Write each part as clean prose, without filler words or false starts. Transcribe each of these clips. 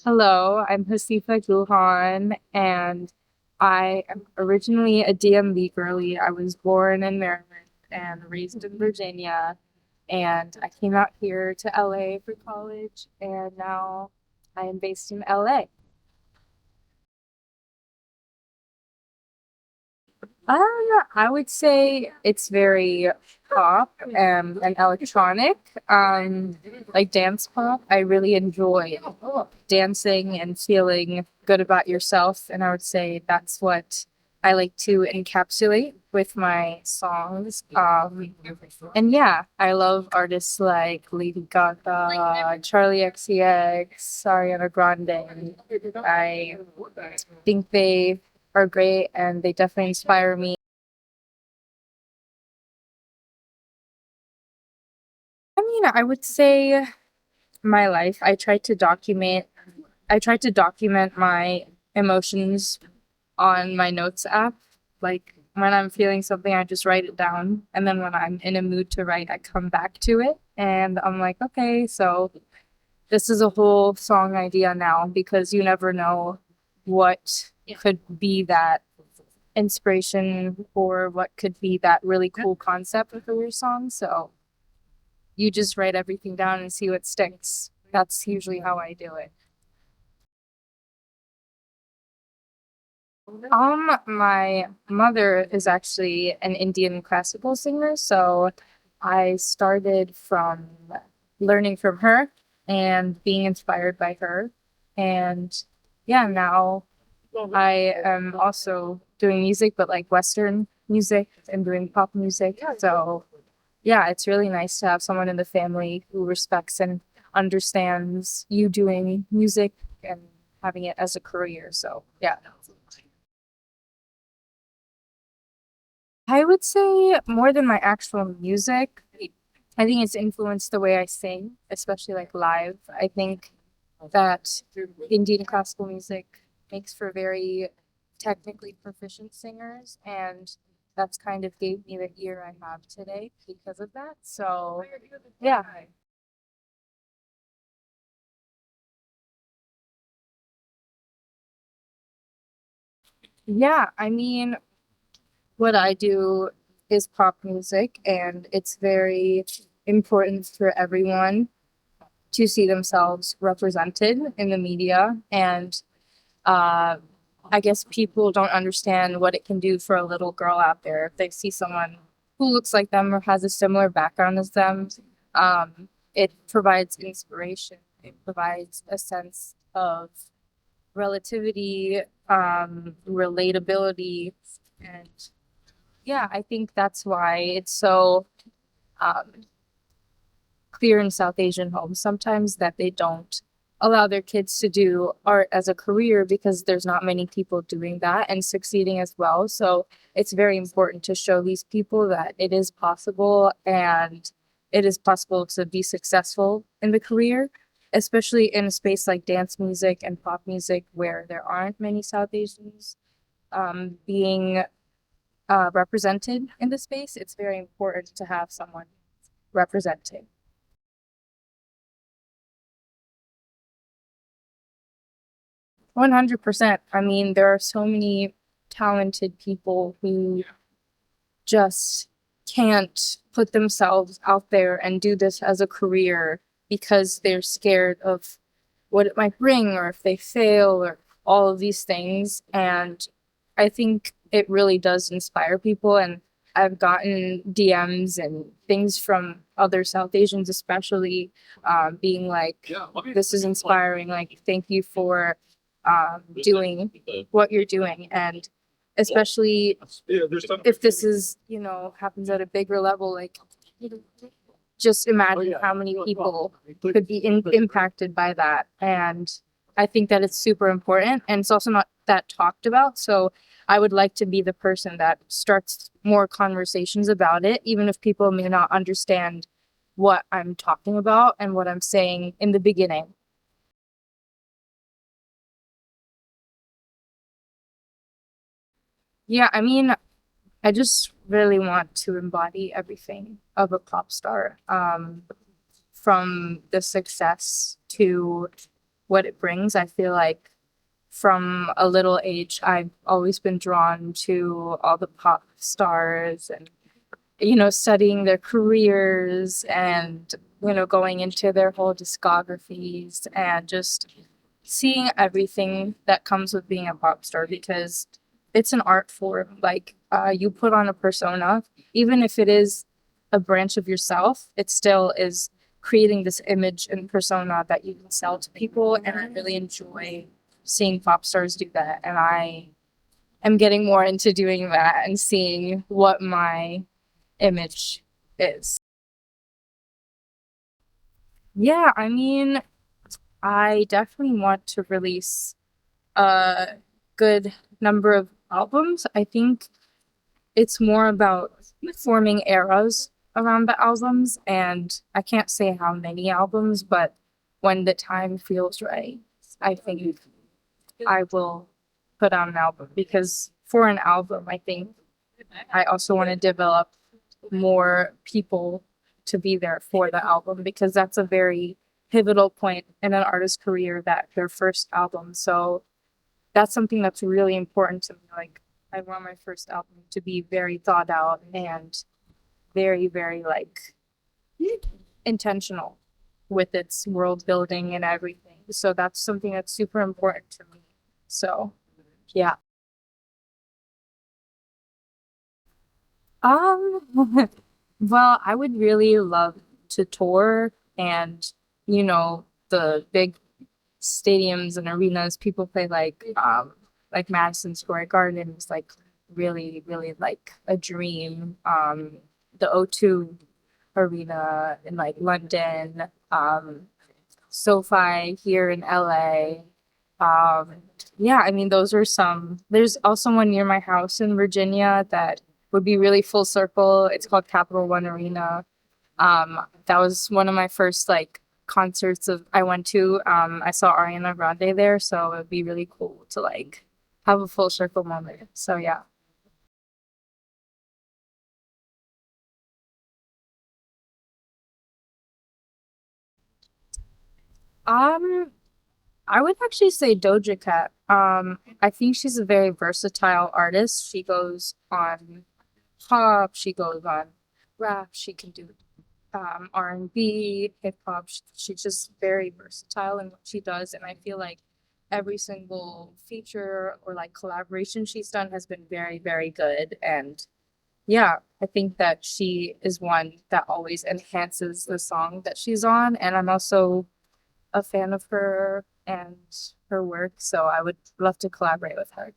Hello, I'm Hasitha Guhan, and I am originally a DMV girly. I was born in Maryland and raised in Virginia, and I came out here to LA for college, and now I am based in LA. I would say it's very pop and electronic, like dance pop. I really enjoy dancing and feeling good about yourself, and I would say that's what I like to encapsulate with my songs. And yeah, I love artists like Lady Gaga, Charlie XCX, Ariana Grande. I think they are great and they definitely inspire me. I mean, I would say my life. I try to document my emotions on my notes app. Like when I'm feeling something, I just write it down. And then when I'm in a mood to write, I come back to it. And I'm like, okay, so this is a whole song idea now because you never know what could be that inspiration or what could be that really cool concept for your song. So you just write everything down and see what sticks. That's usually how I do it. My mother is actually an Indian classical singer, so I started from learning from her and being inspired by her. And yeah, now I am also doing music, but like Western music and doing pop music. So yeah, it's really nice to have someone in the family who respects and understands you doing music and having it as a career. So yeah. I would say more than my actual music. I think it's influenced the way I sing, especially like live. I think that Indian classical music makes for very technically proficient singers, and that's kind of gave me the ear I have today because of that. So, yeah. Yeah, I mean, what I do is pop music, and it's very important for everyone to see themselves represented in the media. And uh, I guess people don't understand what it can do for a little girl out there if they see someone who looks like them or has a similar background as them. It provides inspiration. It provides a sense of relativity, relatability, and yeah, I think that's why it's so um, clear in South Asian homes sometimes that they don't allow their kids to do art as a career because there's not many people doing that and succeeding as well. So it's very important to show these people that it is possible and it is possible to be successful in the career, especially in a space like dance music and pop music where there aren't many South Asians being represented in the space. It's very important to have someone representing. 100%. I mean, there are so many talented people who just can't put themselves out there and do this as a career because they're scared of what it might bring or if they fail or all of these things. And I think it really does inspire people. And I've gotten DMs and things from other South Asians, especially being like, this is inspiring. Like, thank you for doing what you're doing. And especially if this is, happens at a bigger level, like just imagine how many people could be impacted by that. And I think that it's super important. And it's also not that talked about. So I would like to be the person that starts more conversations about it, even if people may not understand what I'm talking about and what I'm saying in the beginning. Yeah, I mean, I just really want to embody everything of a pop star, from the success to what it brings. I feel like from a little age, I've always been drawn to all the pop stars and, studying their careers and, going into their whole discographies and just seeing everything that comes with being a pop star because it's an art form. Like, you put on a persona, even if it is a branch of yourself, it still is creating this image and persona that you can sell to people. And I really enjoy seeing pop stars do that. And I am getting more into doing that and seeing what my image is. Yeah, I mean, I definitely want to release a good number of albums. I think it's more about forming eras around the albums, and I can't say how many albums, but when the time feels right, I think I will put out an album because for an album, I think I also want to develop more people to be there for the album because that's a very pivotal point in an artist's career, that their first album. So that's something that's really important to me. Like, I want my first album to be very thought out and very, very like intentional with its world building and everything. So that's something that's super important to me. So yeah. Um well, I would really love to tour and, the big stadiums and arenas people play, like Madison Square Garden is like really, really like a dream. The O2 arena in like London, SoFi here in LA. Um, yeah, I mean those are some. There's also one near my house in Virginia that would be really full circle. It's called Capital One Arena. That was one of my first like concerts of I went to. I saw Ariana Grande there, so it would be really cool to like have a full circle moment. So yeah. Um, I would actually say Doja Cat. I think she's a very versatile artist. She goes on pop, she goes on rap, she can do R&B, hip hop. She's just very versatile in what she does, and I feel like every single feature or like collaboration she's done has been very, very good. And yeah, I think that she is one that always enhances the song that she's on, and I'm also a fan of her and her work, so I would love to collaborate with her.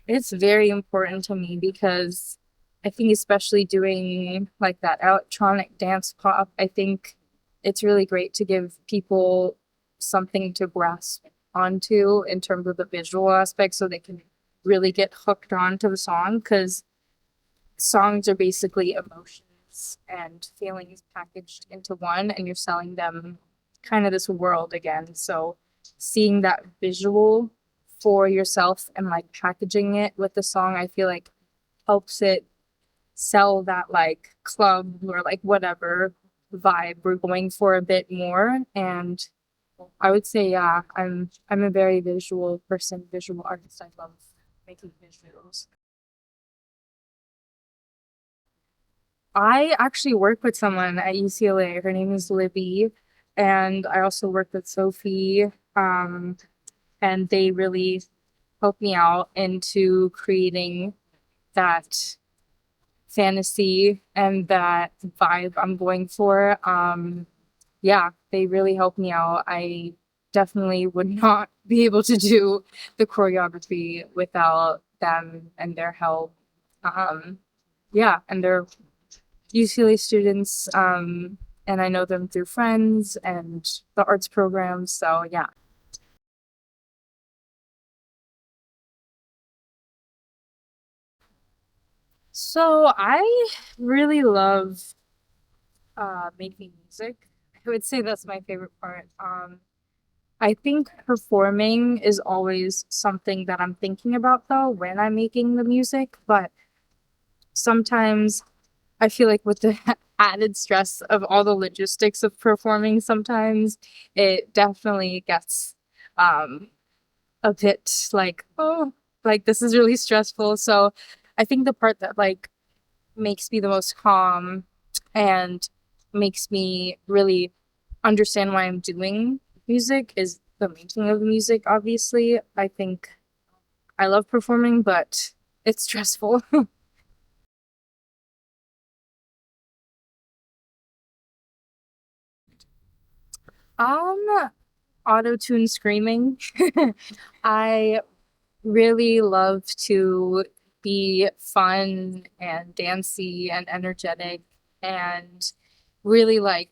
It's very important to me because I think especially doing like that electronic dance pop, I think it's really great to give people something to grasp onto in terms of the visual aspect so they can really get hooked onto the song because songs are basically emotions and feelings packaged into one, and you're selling them kind of this world again. So seeing that visual for yourself and like packaging it with the song, I feel like helps it sell that like club or like whatever vibe we're going for a bit more. And I would say, yeah, I'm a very visual person, visual artist. I love making visuals. I actually work with someone at UCLA. Her name is Libby, and I also work with Sophie. And they really helped me out into creating that fantasy and that vibe I'm going for. Yeah, they really helped me out. I definitely would not be able to do the choreography without them and their help. Um, yeah, and they're UCLA students, and I know them through friends and the arts programs. So yeah. So I really love making music. I would say that's my favorite part. I think performing is always something that I'm thinking about though when I'm making the music, but sometimes I feel like with the added stress of all the logistics of performing sometimes, it definitely gets um a bit like, oh, like this is really stressful. So I think the part that like makes me the most calm and makes me really understand why I'm doing music is the making of the music, obviously. I think I love performing, but it's stressful. um, Auto tune screaming. I really love to be fun and dancey and energetic and really like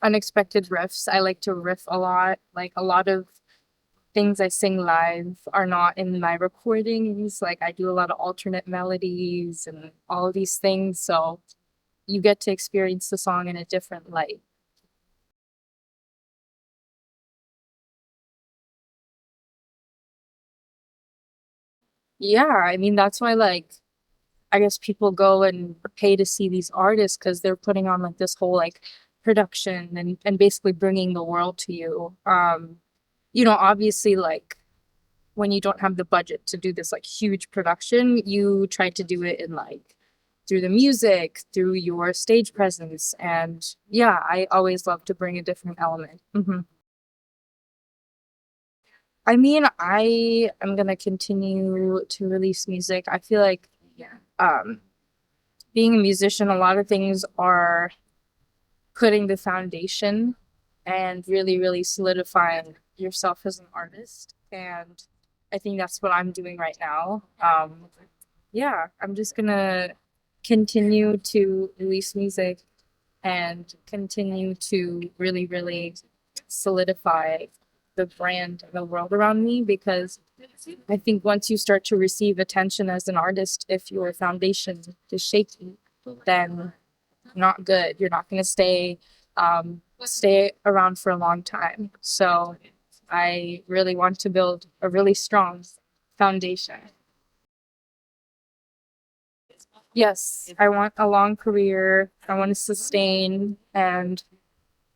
unexpected riffs. I like to riff a lot. Like a lot of things I sing live are not in my recordings. Like I do a lot of alternate melodies and all of these things. So you get to experience the song in a different light. Yeah, I mean, that's why like I guess people go and pay to see these artists because they're putting on like this whole like production and basically bringing the world to you. Obviously like when you don't have the budget to do this like huge production, you try to do it in like through the music, through your stage presence, and yeah, I always love to bring a different element. I mean, I am gonna continue to release music. I feel like um being a musician, a lot of things are putting the foundation and really, really solidifying yourself as an artist. And I think that's what I'm doing right now. Yeah, I'm just gonna continue to release music and continue to really, really solidify the brand and the world around me because I think once you start to receive attention as an artist, if your foundation is shaky, then not good. You're not going to stay around for a long time. So I really want to build a really strong foundation. Yes, I want a long career. I want to sustain. And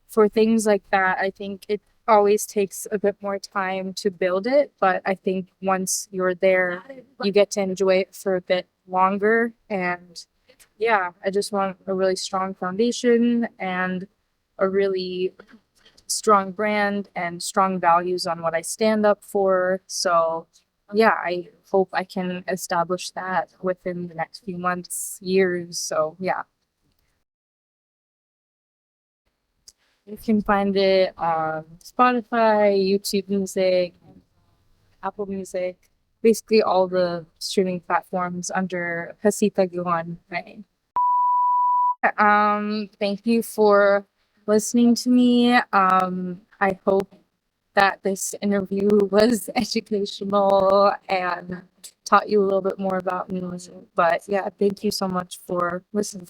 for things like that, I think it always takes a bit more time to build it. But I think once you're there, you get to enjoy it for a bit longer. And yeah, I just want a really strong foundation and a really strong brand and strong values on what I stand up for. So, yeah, I hope I can establish that within the next few months, years. So, yeah, you can find it on Spotify, YouTube Music, Apple Music, basically all the streaming platforms under Hasitha Guhan. Right. Thank you for listening to me. I hope that this interview was educational and taught you a little bit more about me. But yeah, thank you so much for listening.